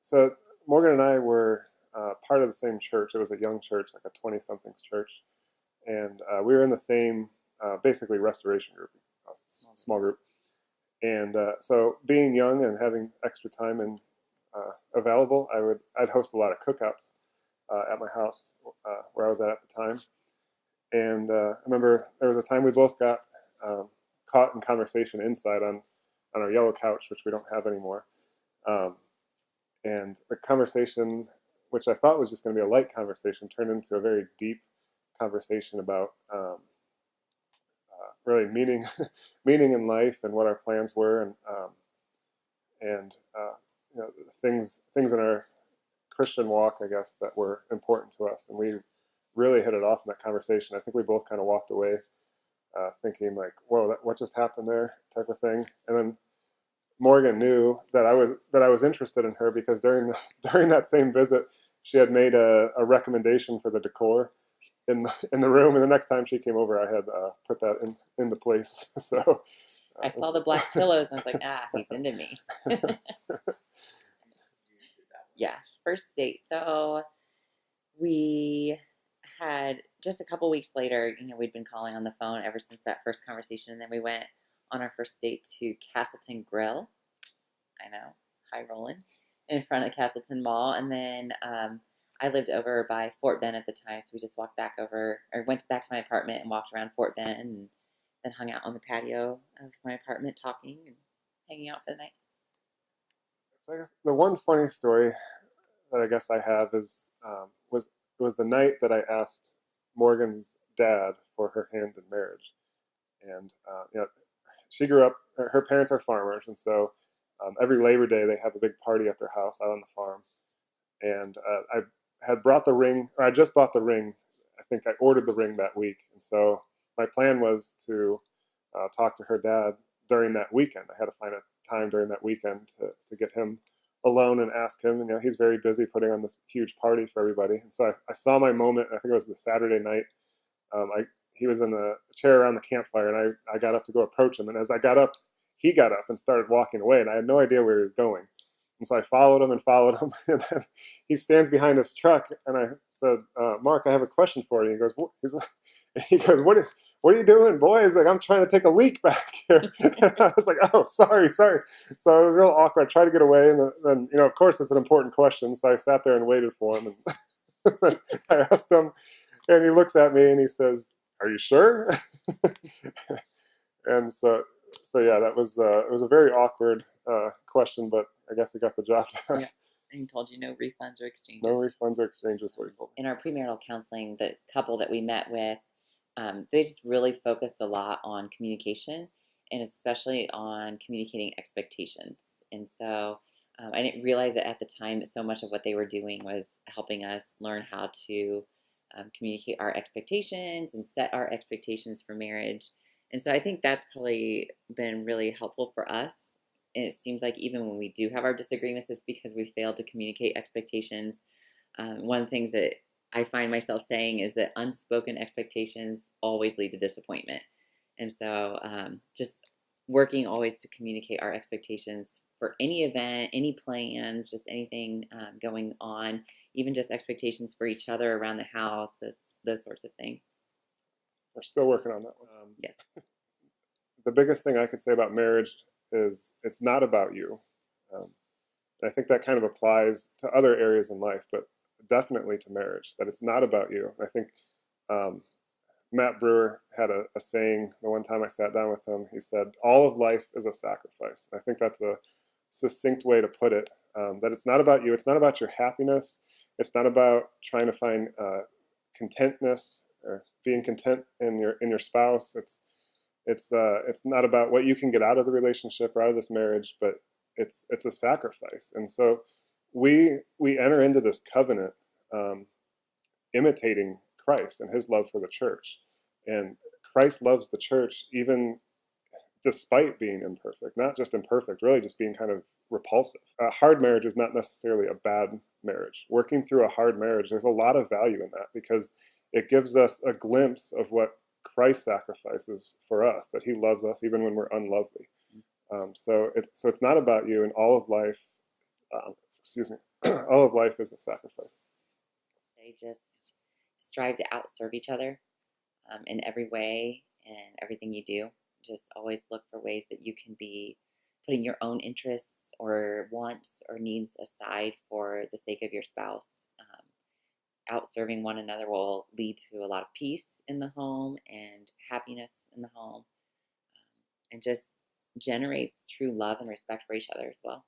So Morgan and I were part of the same church. It was a young church, like a 20-somethings church, and we were in the same basically restoration group, small group. And so being young and having extra time and available, I'd host a lot of cookouts at my house where I was at the time. And I remember there was a time we both got caught in conversation inside on our yellow couch, which we don't have anymore. Um, and the conversation, which I thought was just going to be a light conversation, turned into a very deep conversation about really meaning, meaning in life and what our plans were, and things in our Christian walk, I guess, that were important to us, and we really hit it off in that conversation. I think we both kind of walked away thinking like, "Whoa, what just happened there?" type of thing. And then Morgan knew that I was interested in her because during that same visit, she had made a recommendation for the decor in the room, and the next time she came over, I had put that into place. So I saw the black pillows and I was like, he's into me. Yeah, first date. So we had just a couple weeks later, we'd been calling on the phone ever since that first conversation. And then we went on our first date to Castleton Grill. I know, high rolling, in front of Castleton Mall. And then I lived over by Fort Bend at the time. So we just went back to my apartment and walked around Fort Bend and then hung out on the patio of my apartment talking and hanging out for the night. So I guess the one funny story that I guess I have is was the night that I asked Morgan's dad for her hand in marriage, and she grew up. Her parents are farmers, and so every Labor Day they have a big party at their house out on the farm. And I had brought the ring, or I just bought the ring. I think I ordered the ring that week, and so my plan was to talk to her dad during that weekend. I had to find a time during that weekend to get him alone and ask him. And he's very busy putting on this huge party for everybody. And so I saw my moment. I think it was the Saturday night. He was in a chair around the campfire, and I got up to go approach him. And as I got up, he got up and started walking away, and I had no idea where he was going. And so I followed him, and then he stands behind his truck, and I said, "Mark, I have a question for you." He goes, "What are you doing, boy?" He's like, "I'm trying to take a leak back here." I was like, "Oh, sorry." So it was real awkward. I tried to get away, and then of course, it's an important question, so I sat there and waited for him, and I asked him, and he looks at me and he says, "Are you sure?" And so yeah, that was it was a very awkward question, but I guess it got the job done. Yeah. And he told you no refunds or exchanges. No refunds or exchanges, what he told me. In our premarital counseling, the couple that we met with, they just really focused a lot on communication, and especially on communicating expectations. And so I didn't realize that at the time that so much of what they were doing was helping us learn how to communicate our expectations and set our expectations for marriage. And so I think that's probably been really helpful for us. And it seems like even when we do have our disagreements, it's because we failed to communicate expectations. One of the things that I find myself saying is that unspoken expectations always lead to disappointment. And so just working always to communicate our expectations for any event, any plans, just anything going on, even just expectations for each other around the house, those sorts of things. We're still working on that one. Yes. The biggest thing I could say about marriage is it's not about you. I think that kind of applies to other areas in life, but definitely to marriage, that it's not about you. I think Matt Brewer had a saying the one time I sat down with him. He said, "All of life is a sacrifice." I think that's a succinct way to put it, that it's not about you. It's not about your happiness. It's not about trying to find contentness or being content in your spouse. It's not about what you can get out of the relationship or out of this marriage, but it's a sacrifice. And so we enter into this covenant imitating Christ and his love for the church. And Christ loves the church even despite being imperfect, not just imperfect, really just being kind of repulsive. A hard marriage is not necessarily a bad marriage. Working through a hard marriage, there's a lot of value in that because it gives us a glimpse of what Christ sacrifices for us, that he loves us even when we're unlovely. So it's not about you in all of life. excuse me, all of life is a sacrifice. They just strive to outserve each other in every way and everything you do. Just always look for ways that you can be putting your own interests or wants or needs aside for the sake of your spouse. Outserving one another will lead to a lot of peace in the home and happiness in the home, and just generates true love and respect for each other as well.